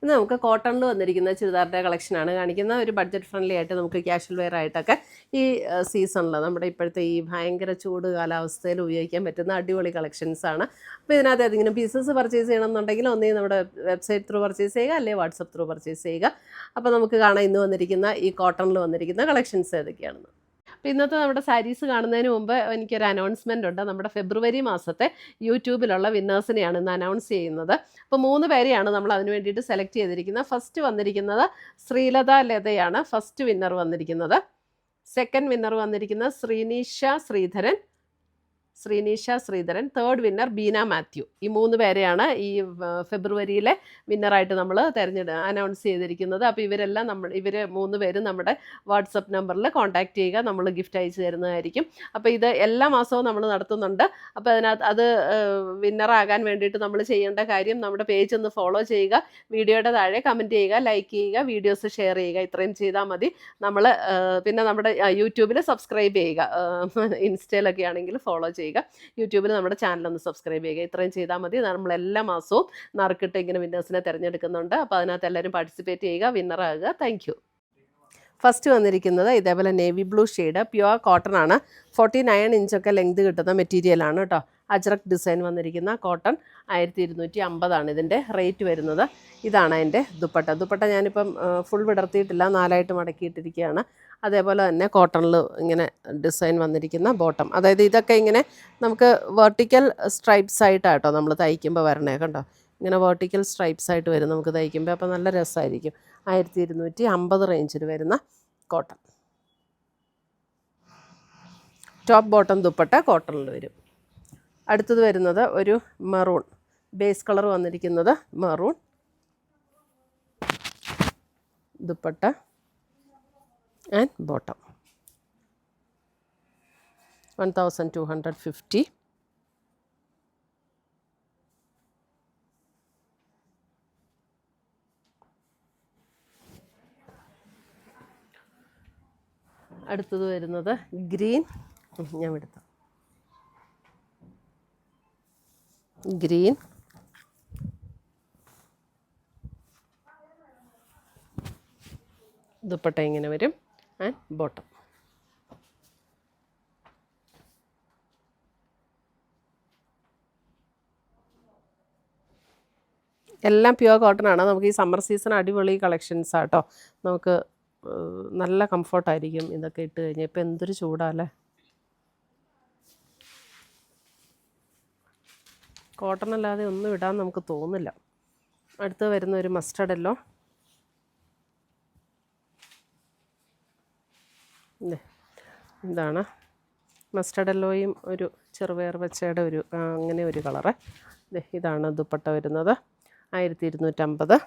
ഇന്ന് നമുക്ക് കോട്ടണിൽ വന്നിരിക്കുന്ന ചുരിദാറിൻ്റെ കളക്ഷനാണ് കാണിക്കുന്ന. ഒരു ബഡ്ജറ്റ് ഫ്രണ്ട്ലി ആയിട്ട് നമുക്ക് ക്യാഷ്വൽ വെയർ ആയിട്ടൊക്കെ ഈ സീസണിൽ നമ്മുടെ ഇപ്പോഴത്തെ ഈ ഭയങ്കര ചൂട് കാലാവസ്ഥയിൽ ഉപയോഗിക്കാൻ പറ്റുന്ന അടിപൊളി കളക്ഷൻസാണ്. അപ്പോൾ ഇതിനകത്ത് ഏതെങ്കിലും പീസസ് പർച്ചേസ് ചെയ്യണമെന്നുണ്ടെങ്കിൽ ഒന്നെങ്കിൽ നമ്മുടെ വെബ്സൈറ്റ് ത്രൂ പർച്ചേസ് ചെയ്യുക, അല്ലെങ്കിൽ വാട്സപ്പ് ത്രൂ പർച്ചേസ് ചെയ്യുക. അപ്പോൾ നമുക്ക് കാണാം ഇന്ന് വന്നിരിക്കുന്ന ഈ കോട്ടണിൽ വന്നിരിക്കുന്ന കളക്ഷൻസ് ഏതൊക്കെയാണെന്ന്. അപ്പോൾ ഇന്നത്തെ നമ്മുടെ സാരീസ് കാണുന്നതിന് മുമ്പ് എനിക്കൊരു അനൗൺസ്മെൻ്റ് ഉണ്ട്. നമ്മുടെ ഫെബ്രുവരി മാസത്തെ യൂട്യൂബിലുള്ള വിന്നേഴ്സിനെയാണ് ഇന്ന് അനൗൺസ് ചെയ്യുന്നത്. അപ്പോൾ 3 പേരെയാണ് നമ്മൾ അതിന് വേണ്ടിയിട്ട് സെലക്ട് ചെയ്തിരിക്കുന്നത്. ഫസ്റ്റ് വന്നിരിക്കുന്നത് ശ്രീലത ലതയാണ് ഫസ്റ്റ് വിന്നർ വന്നിരിക്കുന്നത്. സെക്കൻഡ് വിന്നർ വന്നിരിക്കുന്നത് ശ്രീനീഷ ശ്രീധരൻ. Third winner Beena Mathew. ഈ 3 പേരെയാണ് ഈ ഫെബ്രുവരിയിലെ വിന്നറായിട്ട് നമ്മൾ അനൗൺസ് ചെയ്തിരിക്കുന്നത്. അപ്പോൾ ഇവർ 3 പേരും നമ്മുടെ വാട്സപ്പ് നമ്പറിൽ കോൺടാക്റ്റ് ചെയ്യുക, നമ്മൾ ഗിഫ്റ്റ് അയച്ചു തരുന്നതായിരിക്കും. അപ്പോൾ ഇത് എല്ലാ മാസവും നമ്മൾ നടത്തുന്നുണ്ട്. അപ്പോൾ അതിനകത്ത് അത് വിന്നറാകാൻ വേണ്ടിയിട്ട് നമ്മൾ ചെയ്യേണ്ട കാര്യം നമ്മുടെ പേജ് ഒന്ന് ഫോളോ ചെയ്യുക, വീഡിയോയുടെ താഴെ കമൻറ്റ് ചെയ്യുക, ലൈക്ക് ചെയ്യുക, വീഡിയോസ് ഷെയർ ചെയ്യുക. ഇത്രയും ചെയ്താൽ മതി. നമ്മൾ പിന്നെ നമ്മുടെ യൂട്യൂബിൽ സബ്സ്ക്രൈബ് ചെയ്യുക, ഇൻസ്റ്റയിലൊക്കെ ആണെങ്കിൽ ഫോളോ ചെയ്യുക, യൂട്യൂബിൽ നമ്മുടെ ചാനലൊന്ന് സബ്സ്ക്രൈബ് ചെയ്യുക. ഇത്രയും ചെയ്താൽ മതി. നമ്മൾ എല്ലാ മാസവും നറുക്കിട്ട് ഇങ്ങനെ വിന്നേഴ്സിനെ തിരഞ്ഞെടുക്കുന്നുണ്ട്. അപ്പോൾ അതിനകത്ത് എല്ലാവരും പാർട്ടിസിപ്പേറ്റ് ചെയ്യുക, വിന്നറാകുക. Thank you. ഫസ്റ്റ് വന്നിരിക്കുന്നത് ഇതേപോലെ navy blue shade pure cotton ആണ്. 49 ഇഞ്ചൊക്കെ ലെങ്ത് കിട്ടുന്ന മെറ്റീരിയലാണ് കേട്ടോ. അജ്രക് ഡിസൈൻ വന്നിരിക്കുന്ന കോട്ടൺ 1250 ഇതിൻ്റെ റേറ്റ് വരുന്നത്. ഇതാണ് അതിൻ്റെ ദുപ്പട്ട ഞാനിപ്പം ഫുൾ വിടർത്തിയിട്ടില്ല, 4ആയിട്ട് മടക്കിയിട്ടിരിക്കുകയാണ്. അതേപോലെ തന്നെ കോട്ടണിൽ ഇങ്ങനെ ഡിസൈൻ വന്നിരിക്കുന്ന ബോട്ടം. അതായത് ഇതൊക്കെ ഇങ്ങനെ നമുക്ക് വെർട്ടിക്കൽ സ്ട്രൈപ്സ് ആയിട്ടാട്ടോ നമ്മൾ തയ്ക്കുമ്പോൾ വരണേ കണ്ടോ. ഇങ്ങനെ വെർട്ടിക്കൽ സ്ട്രൈപ്സ് ആയിട്ട് വരും നമുക്ക് തയ്ക്കുമ്പോൾ. അപ്പോൾ നല്ല രസമായിരിക്കും. 1250 റേഞ്ചിൽ വരുന്ന കോട്ടൺ. ടോപ്പ് ബോട്ടം ദുപ്പട്ട കോട്ടണിൽ വരും. അടുത്തത് വരുന്നത് ഒരു മെറൂൺ ബേസ് കളർ വന്നിരിക്കുന്നത് മെറൂൺ ദുപ്പട്ട ആൻഡ് ബോട്ടം 1250. അടുത്തത് വരുന്നത് ഗ്രീൻ ദുപ്പട്ട ഇങ്ങനെ വരും ആൻഡ് ബോട്ടം. എല്ലാം പ്യുവർ കോട്ടൺ ആണ്. നമുക്ക് ഈ സമ്മർ സീസൺ അടിപൊളി കളക്ഷൻസ് ആട്ടോ. നമുക്ക് നല്ല കംഫർട്ടായിരിക്കും ഇതൊക്കെ ഇട്ട് കഴിഞ്ഞാൽ. ഇപ്പം എന്തൊരു ചൂടാല്ലേ. കോട്ടൺ അല്ലാതെ ഒന്നും ഇടാൻ നമുക്ക് തോന്നില്ല. അടുത്ത് വരുന്ന ഒരു മസ്റ്റർഡ് യെല്ലോ. ഇതാണ് മസ്റ്റർഡ് യെല്ലോയും ഒരു ചെറുപയർ പച്ചയുടെ ഒരു അങ്ങനെ ഒരു കളറ്. ഇതാണ് ദുപ്പട്ട വരുന്നത് 1250.